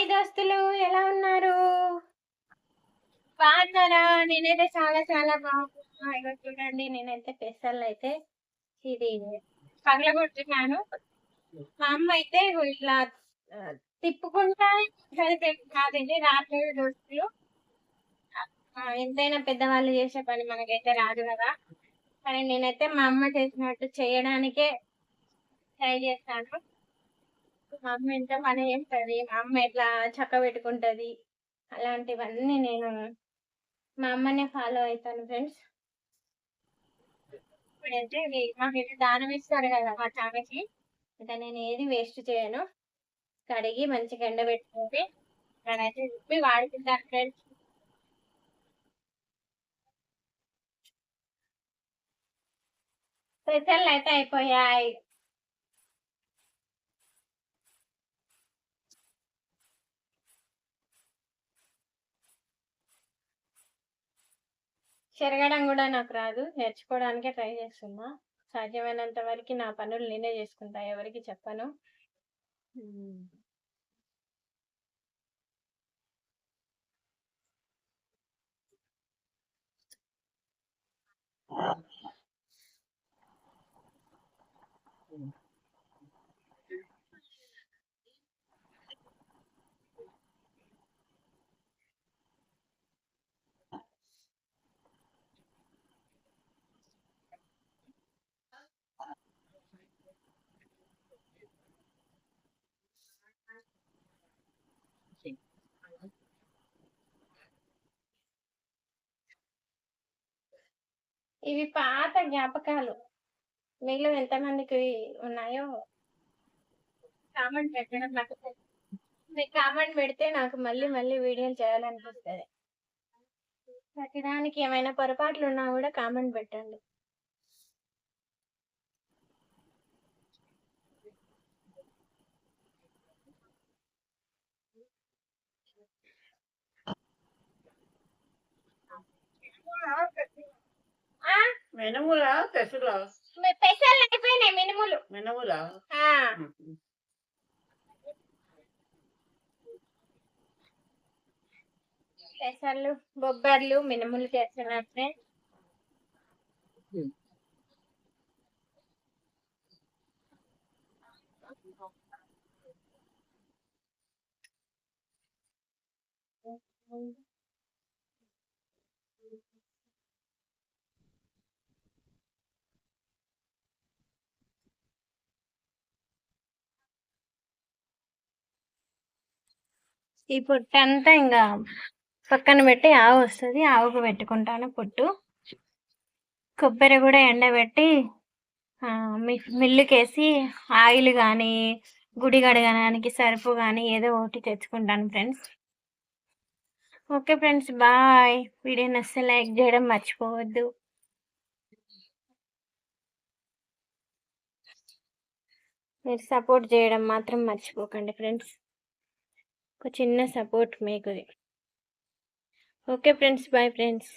Hi దోస్తులు, ఎలా ఉన్నారు? బాగున్నారా? నేనైతే చాలా చాలా బాగున్నా. ఇగో చూడండి, నేనైతే పెసర్లు అయితే ఇది పగలగొట్టున్నాను. మా అమ్మ అయితే ఇగో ఇట్లా ఆ, తిప్పుకుంటా కాదండి, రాట్లేదు దోస్తులు. ఎంతైనా పెద్దవాళ్ళు చేసే పని మనకైతే రాదు కదా. కానీ నేనైతే మా అమ్మ చేసినట్టు చేయడానికే ట్రై చేస్తాను. మా అమ్మ ఎంత పని చేస్తుంది, మా అమ్మ ఎట్లా చక్క పెట్టుకుంటది, అలాంటివన్నీ నేను మా అమ్మనే ఫాలో అవుతాను ఫ్రెండ్స్. ఇప్పుడైతే మాకైతే దానం ఇస్తారు కదా మా చామకి, ఇంకా నేను ఏది వేస్ట్ చేయను. కడిగి మంచిగా ఎండబెట్టుకుంటే నేనైతే రుబ్బి వాడుకుంటాను ఫ్రెండ్స్. స్పెషల్ అయితే అయిపోయాయి. చెరగడం కూడా నాకు రాదు, నేర్చుకోవడానికే ట్రై చేస్తున్నా. సాధ్యమైనంత వరకు నా పనులు నేనే చేసుకుంటా, ఎవరికి చెప్పను. ఉమ్. ఇవి పాత జ్ఞాపకాలు. మీలో ఎంతమందికి ఉన్నాయో కామెంట్ పెట్టడం నాకు మీకు కామెంట్ పెడితే నాకు మళ్ళీ మళ్ళీ వీడియోలు చేయాలనిపిస్తుంది. ప్రతిదానికి ఏమైనా పొరపాట్లు ఉన్నా కూడా కామెంట్ పెట్టండి. ఆ? మినుముల పెసర పెసర్లు అయిపోయినాయి, మినుములు. మినుముల ఆ, పెసర్లు, బొబ్బర్లు, మినుములు చేస్తున్నట్టే. ఈ పొట్టు అంతా ఇంకా పక్కన పెట్టి ఆవు వస్తుంది, ఆవుకు పెట్టుకుంటాను పొట్టు. కొబ్బరి కూడా ఎండబెట్టి మిల్లుకేసి ఆయిల్ కానీ గుడి కడగడానికి సరుపు కానీ ఏదో ఒకటి తెచ్చుకుంటాను friends. Okay friends, bye. Video నచ్చితే లైక్ చేయడం మర్చిపోవద్దు. మీరు సపోర్ట్ చేయడం మాత్రం మర్చిపోకండి ఫ్రెండ్స్. ఒక చిన్న సపోర్ట్ మీకు. Okay friends, bye friends.